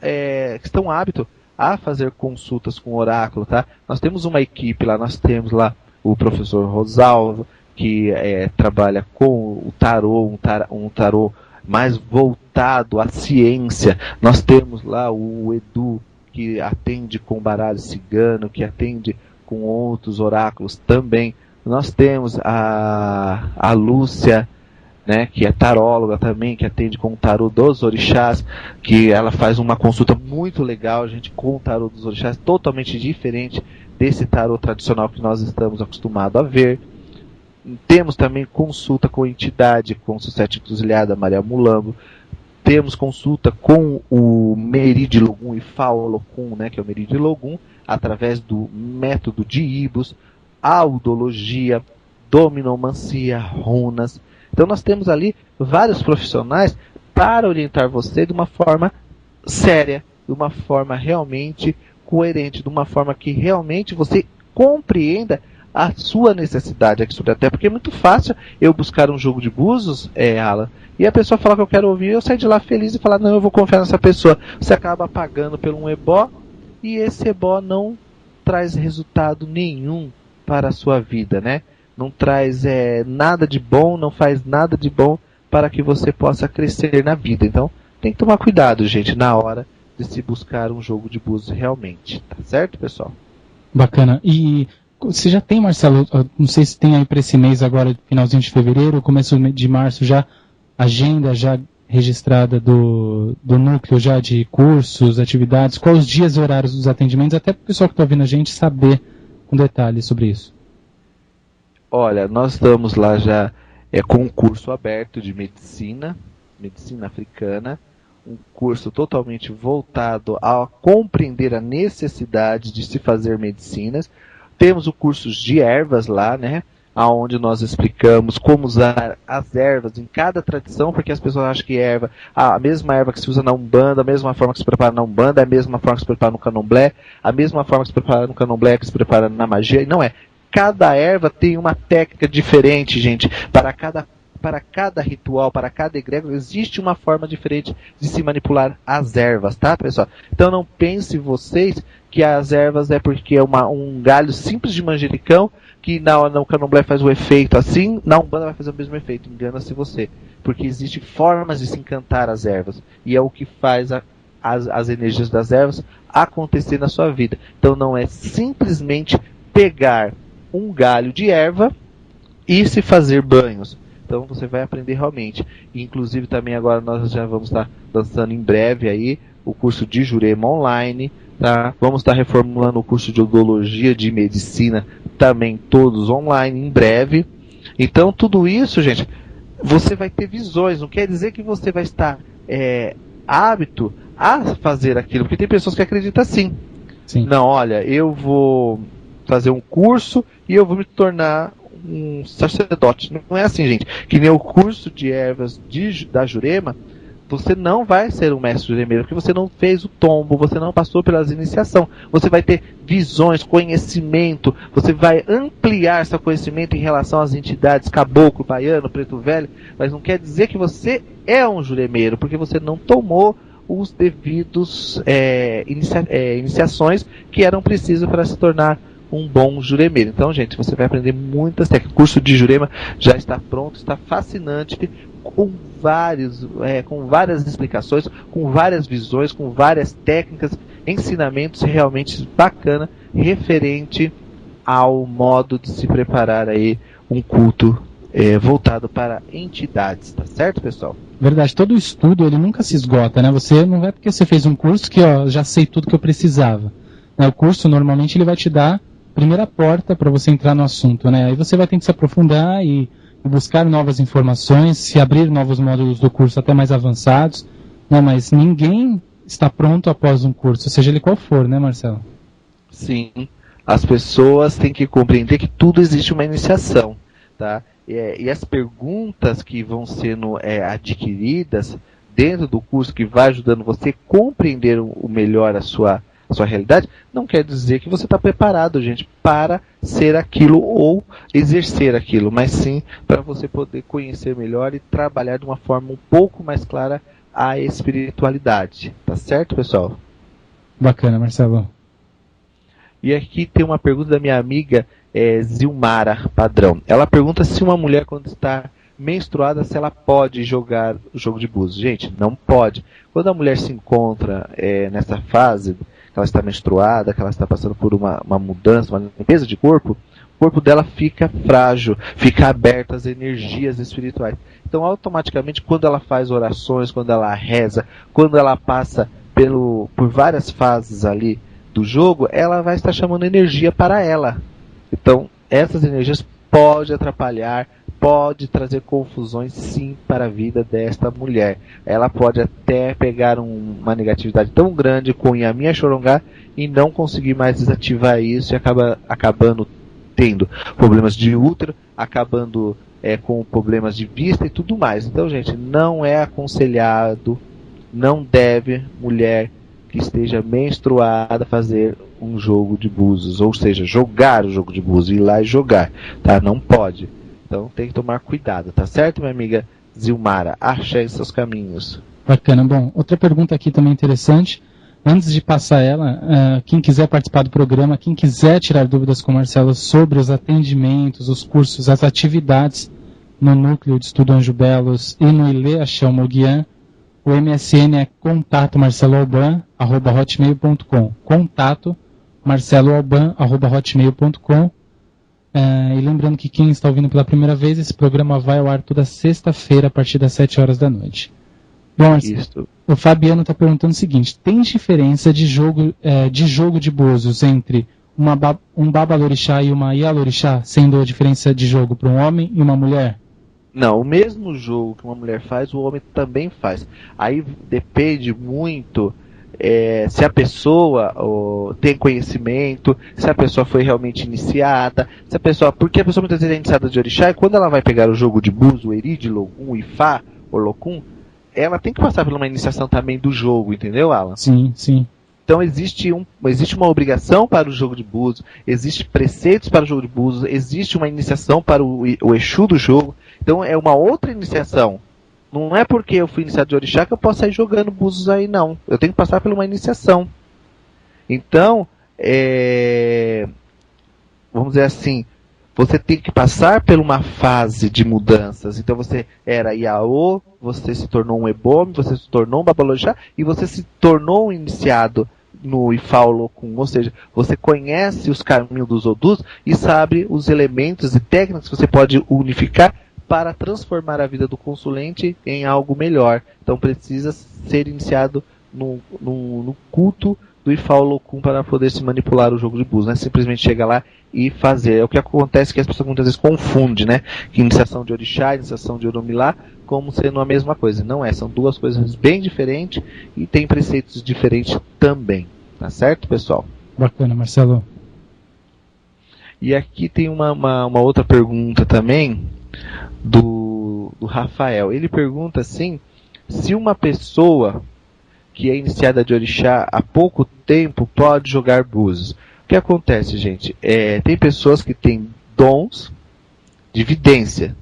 aptos a fazer consultas com oráculo, tá? Nós temos uma equipe lá, nós temos lá o professor Rosalvo, que trabalha com o tarô, um tarô mais voltado à ciência. Nós temos lá o Edu, que atende com baralho cigano, que atende com outros oráculos também. Nós temos a Lúcia, né, que é taróloga também, que atende com o tarô dos orixás, que ela faz uma consulta muito legal, gente, com o tarô dos orixás, totalmente diferente desse tarô tradicional que nós estamos acostumados a ver. Temos também consulta com entidade, com Sucete Encruzilhada, Maria Mulambo. Temos consulta com o Meridi Logum e Faolocum, né, que é o Meridi Logum, através do método de Ibus, audologia, dominomancia, runas. Então nós temos ali vários profissionais para orientar você de uma forma séria, de uma forma realmente coerente, de uma forma que realmente você compreenda a sua necessidade aqui sobre a Terra, porque é muito fácil eu buscar um jogo de búzios, Alan, e a pessoa falar que eu quero ouvir, eu saio de lá feliz e falar, não, eu vou confiar nessa pessoa. Você acaba pagando por um ebó, e esse ebó não traz resultado nenhum para a sua vida, né? Não traz nada de bom, não faz nada de bom para que você possa crescer na vida. Então, tem que tomar cuidado, gente, na hora de se buscar um jogo de búzios realmente. Tá certo, pessoal? Bacana. E você já tem, Marcelo, não sei se tem aí para esse mês agora, finalzinho de fevereiro, começo de março, já agenda já registrada do núcleo já de cursos, atividades, quais os dias e horários dos atendimentos, até para o pessoal que está ouvindo a gente saber com detalhes sobre isso. Olha, nós estamos lá já com um curso aberto de medicina africana, um curso totalmente voltado a compreender a necessidade de se fazer medicinas. Temos o curso de ervas lá, né? Onde nós explicamos como usar as ervas em cada tradição, porque as pessoas acham que a mesma erva que se usa na Umbanda, a mesma forma que se prepara na Umbanda, a mesma forma que se prepara no Candomblé, a mesma forma que se prepara no Candomblé que se prepara na magia, e não é. Cada erva tem uma técnica diferente, gente, para cada ritual, para cada egrégora, existe uma forma diferente de se manipular as ervas, tá, pessoal? Então não pense vocês que as ervas é porque é um galho simples de manjericão, que no Candomblé faz o efeito assim, na Umbanda vai fazer o mesmo efeito. Engana-se você. Porque existem formas de se encantar as ervas. E é o que faz as energias das ervas acontecer na sua vida. Então não é simplesmente pegar um galho de erva e se fazer banhos. Então você vai aprender realmente. Inclusive também agora nós já vamos estar lançando em breve aí o curso de Jurema online. Tá? Vamos estar reformulando o curso de odologia, de medicina, também todos online em breve. Então tudo isso, gente, você vai ter visões. Não quer dizer que você vai estar hábito a fazer aquilo, porque tem pessoas que acreditam assim. Sim. Não, olha, eu vou fazer um curso e eu vou me tornar um sacerdote. Não é assim, gente. Que nem o curso de ervas da Jurema, você não vai ser um mestre juremeiro, porque você não fez o tombo, você não passou pelas iniciação. Você vai ter visões, conhecimento, você vai ampliar seu conhecimento em relação às entidades caboclo, baiano, preto velho, mas não quer dizer que você é um juremeiro, porque você não tomou os devidos iniciações que eram precisas para se tornar um bom juremeiro. Então, gente, você vai aprender muitas técnicas. O curso de Jurema já está pronto, está fascinante, com várias explicações, com várias visões, com várias técnicas, ensinamentos realmente bacana, referente ao modo de se preparar aí um culto voltado para entidades, tá certo, pessoal? Verdade, todo estudo ele nunca se esgota, né? Você não é porque você fez um curso que já sei tudo que eu precisava. O curso normalmente ele vai te dar a primeira porta para você entrar no assunto, né? Aí você vai ter que se aprofundar e buscar novas informações, se abrir novos módulos do curso até mais avançados, né? Mas ninguém está pronto após um curso, seja ele qual for, né, Marcelo? Sim, as pessoas têm que compreender que tudo existe uma iniciação, tá? E as perguntas que vão sendo adquiridas dentro do curso, que vai ajudando você a compreender o melhor a sua realidade, não quer dizer que você está preparado, gente, para ser aquilo ou exercer aquilo, mas sim para você poder conhecer melhor e trabalhar de uma forma um pouco mais clara a espiritualidade. Tá certo, pessoal? Bacana, Marcelo. E aqui tem uma pergunta da minha amiga Zilmara Padrão. Ela pergunta se uma mulher, quando está menstruada, se ela pode jogar o jogo de búzios. Gente, não pode. Quando a mulher se encontra nessa fase, que ela está menstruada, que ela está passando por uma mudança, uma limpeza de corpo, o corpo dela fica frágil, fica aberto às energias espirituais. Então, automaticamente, quando ela faz orações, quando ela reza, quando ela passa por várias fases ali do jogo, ela vai estar chamando energia para ela. Então, essas energias podem atrapalhar, pode trazer confusões, sim, para a vida desta mulher. Ela pode até pegar uma negatividade tão grande com Yamin Axorongá e não conseguir mais desativar isso e acabando tendo problemas de útero, acabando com problemas de vista e tudo mais. Então, gente, não é aconselhado, não deve mulher que esteja menstruada fazer um jogo de búzios, ou seja, jogar o jogo de búzios, ir lá e jogar, tá? Não pode. Então tem que tomar cuidado, tá certo, minha amiga Zilmara? Ache seus caminhos. Bacana. Bom, outra pergunta aqui também interessante. Antes de passar ela, quem quiser participar do programa, quem quiser tirar dúvidas com o Marcelo sobre os atendimentos, os cursos, as atividades no Núcleo de Estudo Anjo Belos e no Ilê Axel Moguian, o MSN é contato@hotmail.com. contato@hotmail.com. E lembrando que quem está ouvindo pela primeira vez, esse programa vai ao ar toda sexta-feira a partir das 7 horas da noite. Bom, Marcelo, o Fabiano está perguntando o seguinte: tem diferença de jogo de búzios entre um babalorixá e uma ialorixá, sendo a diferença de jogo para um homem e uma mulher? Não, o mesmo jogo que uma mulher faz, o homem também faz. Aí depende muito se a pessoa tem conhecimento, se a pessoa foi realmente iniciada, porque a pessoa muitas vezes é iniciada de orixá, e quando ela vai pegar o jogo de búzio, o Eri, Logum, Ifá, ou Locum, ela tem que passar por uma iniciação também do jogo, entendeu, Alan? Sim, sim. Então existe uma obrigação para o jogo de búzios, existem preceitos para o jogo de búzios, existe uma iniciação para o Exu do jogo. Então é uma outra iniciação. Não é porque eu fui iniciado de orixá que eu posso sair jogando búzios aí, não. Eu tenho que passar por uma iniciação. Então, vamos dizer assim, você tem que passar por uma fase de mudanças. Então você era Iaô, você se tornou um Ebome, você se tornou um Babalorixá e você se tornou um iniciado no Ifá Locum. Ou seja, você conhece os caminhos dos Odus e sabe os elementos e técnicas que você pode unificar para transformar a vida do consulente em algo melhor. Então precisa ser iniciado no culto do Ifá Locum para poder se manipular o jogo de búzios, né? Simplesmente chega lá e fazer. É o que acontece, que as pessoas muitas vezes confundem, né? Que iniciação de orixá, iniciação de oromilá, como sendo a mesma coisa. Não é, são duas coisas bem diferentes e tem preceitos diferentes também. Tá certo, pessoal? Bacana, Marcelo. E aqui tem uma outra pergunta também do Rafael. Ele pergunta assim, se uma pessoa que é iniciada de orixá há pouco tempo pode jogar búzios. O que acontece, gente? Tem pessoas que têm dons de vidência.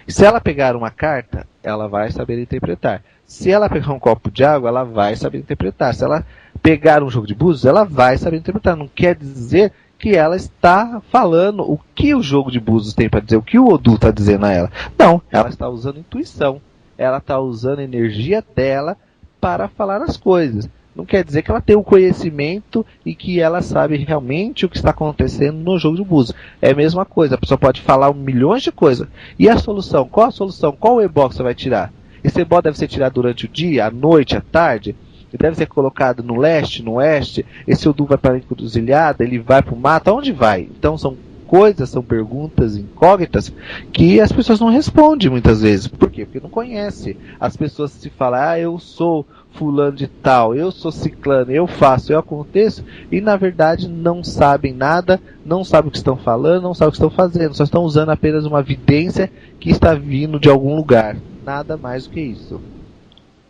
Se ela pegar uma carta, ela vai saber interpretar. Se ela pegar um copo de água, ela vai saber interpretar. Se ela pegar um jogo de búzios, ela vai saber interpretar. Não quer dizer que ela está falando o que o jogo de búzios tem para dizer, o que o Odu está dizendo a ela. Não, ela está usando intuição. Ela está usando a energia dela para falar as coisas. Não quer dizer que ela tem o conhecimento e que ela sabe realmente o que está acontecendo no jogo de búzios. É a mesma coisa, a pessoa pode falar milhões de coisas. E a solução? Qual a solução? Qual o ebó que você vai tirar? Esse ebó deve ser tirado durante o dia, à noite, à tarde? Ele deve ser colocado no leste, no oeste? Esse Odu vai para a encruzilhada? Ele vai para o mato? Aonde vai? Então são coisas, são perguntas incógnitas que as pessoas não respondem muitas vezes. Por quê? Porque não conhece. As pessoas se falam, eu sou fulano de tal, eu sou ciclano, eu faço, eu aconteço, e na verdade não sabem nada, não sabem o que estão falando, não sabem o que estão fazendo, só estão usando apenas uma vidência que está vindo de algum lugar. Nada mais do que isso.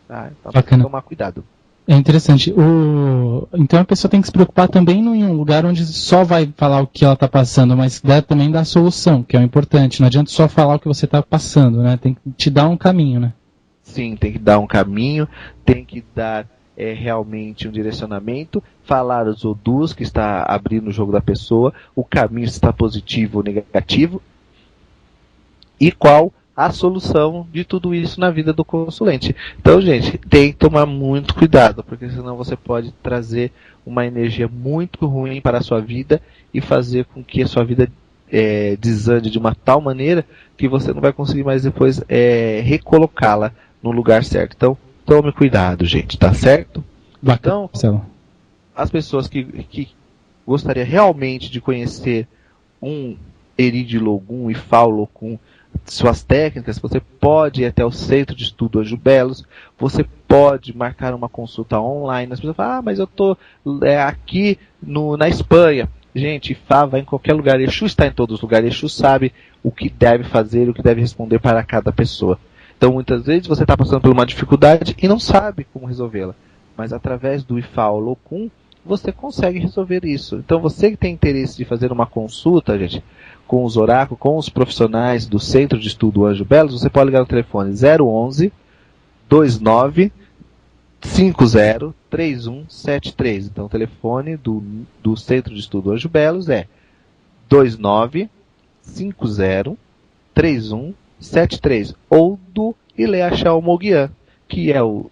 Então tem que tomar cuidado. É interessante. Então a pessoa tem que se preocupar também em um lugar onde só vai falar o que ela está passando, mas deve também dar a solução, que é o importante. Não adianta só falar o que você está passando, né? Tem que te dar um caminho, né? Sim, tem que dar um caminho, tem que dar realmente um direcionamento, falar os Odus que está abrindo o jogo da pessoa, o caminho se está positivo ou negativo, e qual a solução de tudo isso na vida do consulente. Então, gente, tem que tomar muito cuidado, porque senão você pode trazer uma energia muito ruim para a sua vida e fazer com que a sua vida desande de uma tal maneira que você não vai conseguir mais depois recolocá-la no lugar certo. Então, tome cuidado, gente, tá certo? Então, as pessoas que gostariam realmente de conhecer um Eridilogum e Faulocum, suas técnicas, você pode ir até o Centro de Estudo Anjo Belos, você pode marcar uma consulta online. As pessoas falam, mas eu estou aqui na Espanha. Gente, Ifá vai em qualquer lugar, Exu está em todos os lugares, Exu sabe o que deve fazer, o que deve responder para cada pessoa. Então, muitas vezes, você está passando por uma dificuldade e não sabe como resolvê-la. Mas, através do Ifá ou Locum, você consegue resolver isso. Então, você que tem interesse de fazer uma consulta, gente, com os oráculos, com os profissionais do Centro de Estudo Anjo Belos, você pode ligar no telefone 011 29 50 3173. Então, o telefone do Centro de Estudo Anjo Belos é 29 50 3173, ou do Ileachal Moguian, que é o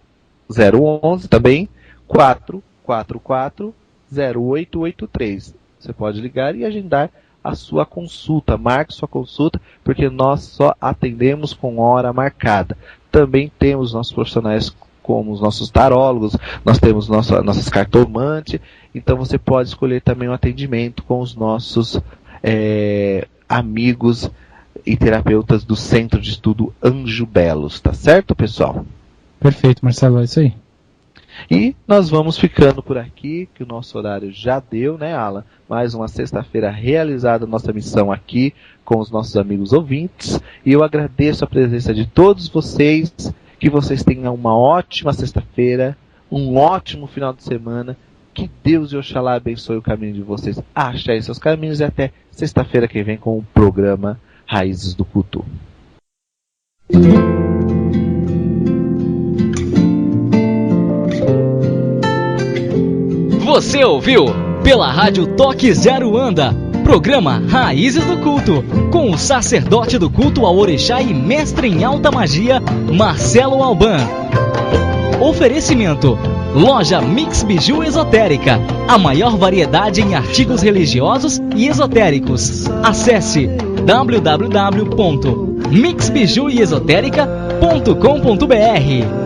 011 também 444 0883. Você pode ligar e agendar a sua consulta, marque sua consulta, porque nós só atendemos com hora marcada. Também temos nossos profissionais como os nossos tarólogos, nós temos nossas cartomantes, então você pode escolher também um atendimento com os nossos amigos e terapeutas do Centro de Estudo Anjo Belos, tá certo, pessoal? Perfeito, Marcelo, é isso aí. E nós vamos ficando por aqui, que o nosso horário já deu, né, Alan? Mais uma sexta-feira realizada a nossa missão aqui com os nossos amigos ouvintes. E eu agradeço a presença de todos vocês, que vocês tenham uma ótima sexta-feira, um ótimo final de semana. Que Deus e Oxalá abençoe o caminho de vocês. Achem seus caminhos e até sexta-feira que vem com o programa Raízes do Culto. Você ouviu pela Rádio Toque Zero Anda, programa Raízes do Culto, com o sacerdote do culto ao Orixá e mestre em alta magia, Marcelo Alban. Oferecimento: Loja Mix Biju Esotérica, a maior variedade em artigos religiosos e esotéricos. Acesse www.mixbijuesotérica.com.br.